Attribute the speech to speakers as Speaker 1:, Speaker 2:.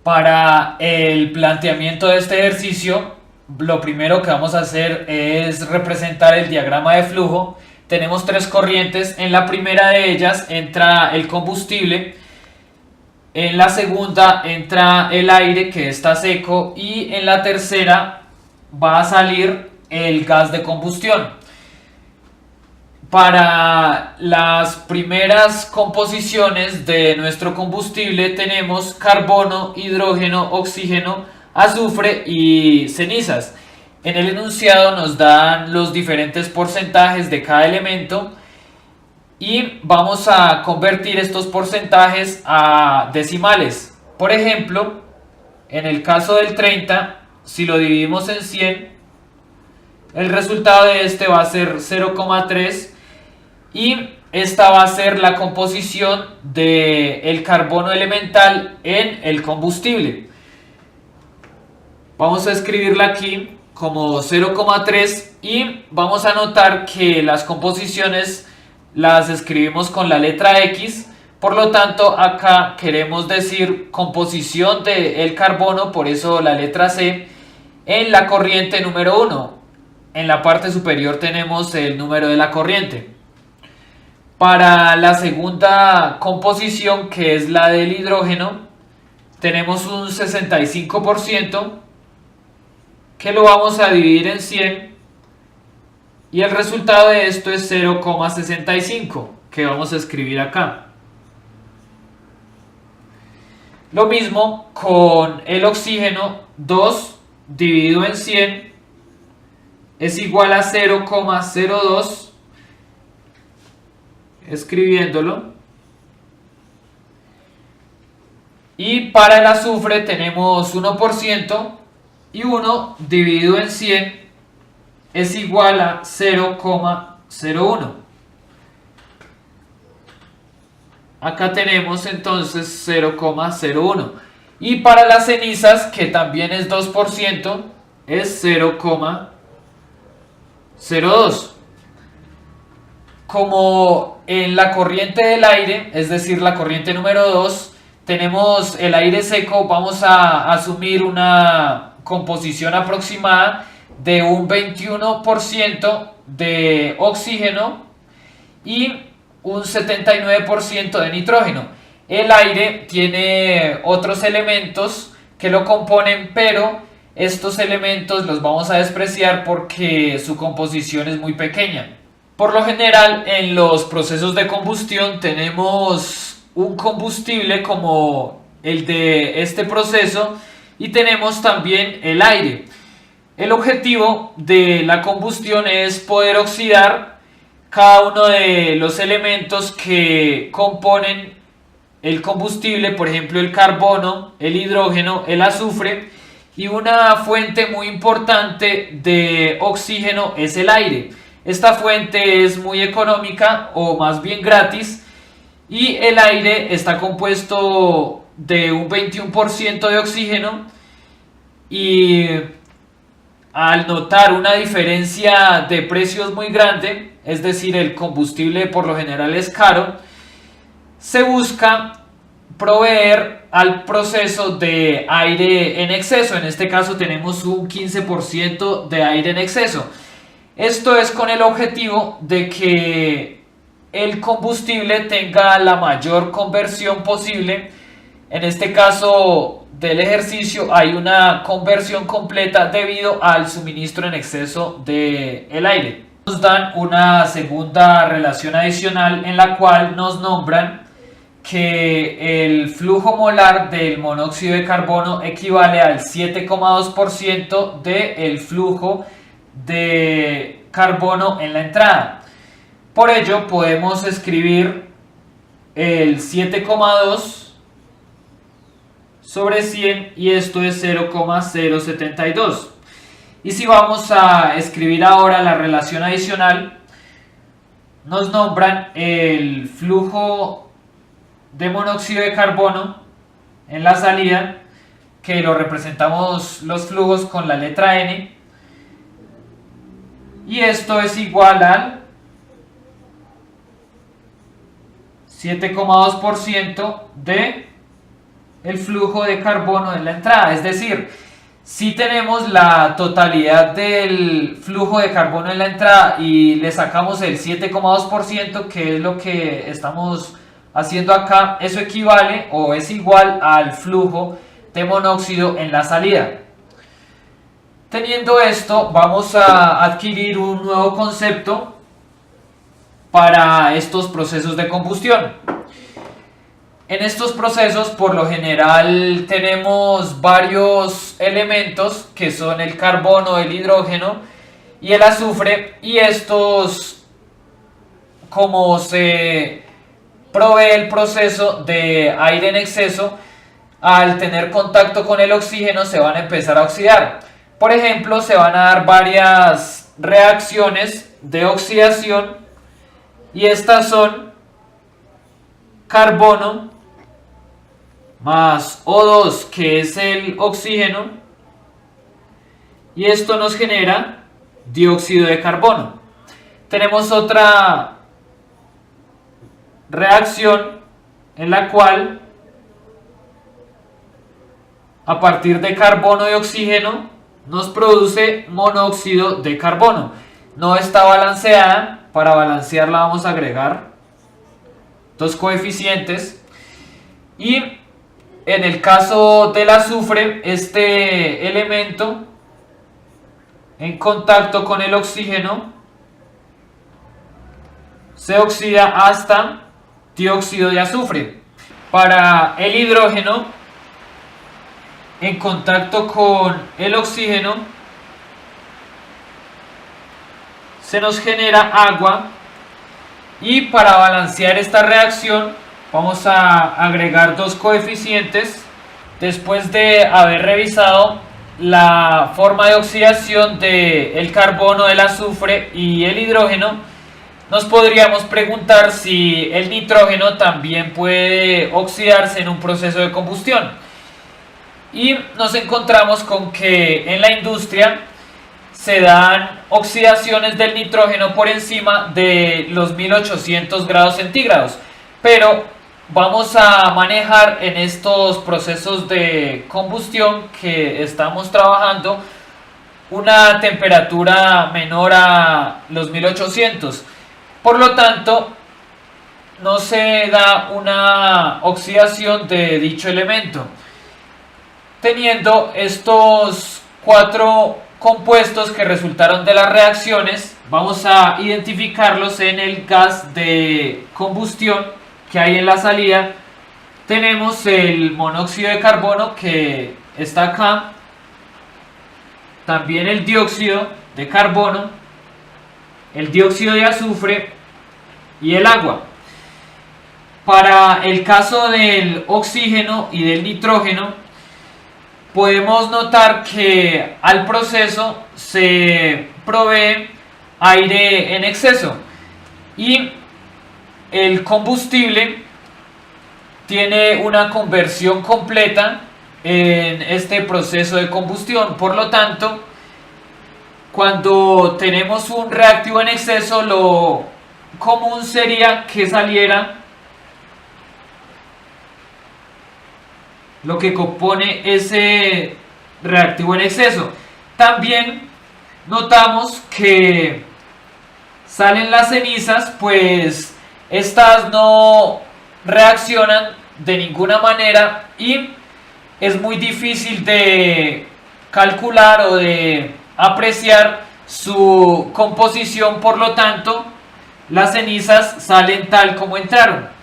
Speaker 1: Para el planteamiento de este ejercicio, lo primero que vamos a hacer es representar el diagrama de flujo. Tenemos tres corrientes. En la primera de ellas entra el combustible. En la segunda entra el aire que está seco. Y en la tercera va a salir el gas de combustión. Para las primeras composiciones de nuestro combustible tenemos carbono, hidrógeno, oxígeno, azufre y cenizas. En el enunciado nos dan los diferentes porcentajes de cada elemento y vamos a convertir estos porcentajes a decimales. Por ejemplo, en el caso del 30, si lo dividimos en 100, el resultado de este va a ser 0,3. Y esta va a ser la composición del carbono elemental en el combustible. Vamos a escribirla aquí como 0,3 y vamos a notar que las composiciones las escribimos con la letra X. Por lo tanto, acá queremos decir composición del carbono, por eso la letra C, en la corriente número 1. En la parte superior tenemos el número de la corriente. Para la segunda composición, que es la del hidrógeno, tenemos un 65% que lo vamos a dividir en 100 y el resultado de esto es 0,65 que vamos a escribir acá. Lo mismo con el oxígeno. 2 dividido en 100 es igual a 0,02, escribiéndolo. Y para el azufre tenemos 1% y 1 dividido en 100 es igual a 0,01. Acá tenemos entonces 0,01. Y para las cenizas, que también es 2%, es 0,02. Como en la corriente del aire, es decir, la corriente número 2, tenemos el aire seco, vamos a asumir una composición aproximada de un 21% de oxígeno y un 79% de nitrógeno. El aire tiene otros elementos que lo componen, pero estos elementos los vamos a despreciar porque su composición es muy pequeña. Por lo general, en los procesos de combustión tenemos un combustible como el de este proceso y tenemos también el aire. El objetivo de la combustión es poder oxidar cada uno de los elementos que componen el combustible, por ejemplo el carbono, el hidrógeno, el azufre, y una fuente muy importante de oxígeno es el aire. Esta fuente es muy económica o más bien gratis y el aire está compuesto de un 21% de oxígeno y al notar una diferencia de precios muy grande, es decir, el combustible por lo general es caro, se busca proveer al proceso de aire en exceso. En este caso tenemos un 15% de aire en exceso. Esto es con el objetivo de que el combustible tenga la mayor conversión posible. En este caso del ejercicio hay una conversión completa debido al suministro en exceso del aire. Nos dan una segunda relación adicional en la cual nos nombran que el flujo molar del monóxido de carbono equivale al 7,2% del flujo de carbono en la entrada. Por ello podemos escribir el 7,2 sobre 100 y esto es 0,072. Y si vamos a escribir ahora la relación adicional, nos nombran el flujo de monóxido de carbono en la salida, que lo representamos los flujos con la letra N, y esto es igual al 7,2% de el flujo de carbono en la entrada. Es decir, si tenemos la totalidad del flujo de carbono en la entrada y le sacamos el 7,2%, que es lo que estamos haciendo acá, eso equivale o es igual al flujo de monóxido en la salida. Teniendo esto, vamos a adquirir un nuevo concepto para estos procesos de combustión. En estos procesos, por lo general, tenemos varios elementos que son el carbono, el hidrógeno y el azufre, y estos, como se provee el proceso de aire en exceso, al tener contacto con el oxígeno se van a empezar a oxidar. Por ejemplo, se van a dar varias reacciones de oxidación y estas son carbono más O2, que es el oxígeno, y esto nos genera dióxido de carbono. Tenemos otra reacción en la cual a partir de carbono y oxígeno nos produce monóxido de carbono. No está balanceada, para balancearla vamos a agregar dos coeficientes, y en el caso del azufre, este elemento en contacto con el oxígeno se oxida hasta dióxido de azufre. Para el hidrógeno, en contacto con el oxígeno se nos genera agua, y para balancear esta reacción vamos a agregar dos coeficientes. Después de haber revisado la forma de oxidación del carbono, el azufre y el hidrógeno, nos podríamos preguntar si el nitrógeno también puede oxidarse en un proceso de combustión. Y nos encontramos con que en la industria se dan oxidaciones del nitrógeno por encima de los 1800 grados centígrados. Pero vamos a manejar en estos procesos de combustión que estamos trabajando una temperatura menor a los 1800. Por lo tanto, no se da una oxidación de dicho elemento. Teniendo estos cuatro compuestos que resultaron de las reacciones, vamos a identificarlos en el gas de combustión que hay en la salida. Tenemos el monóxido de carbono, que está acá, también el dióxido de carbono, el dióxido de azufre y el agua. Para el caso del oxígeno y del nitrógeno, podemos notar que al proceso se provee aire en exceso y el combustible tiene una conversión completa en este proceso de combustión. Por lo tanto, cuando tenemos un reactivo en exceso, lo común sería que saliera lo que compone ese reactivo en exceso. También notamos que salen las cenizas, pues estas no reaccionan de ninguna manera y es muy difícil de calcular o de apreciar su composición. Por lo tanto, las cenizas salen tal como entraron.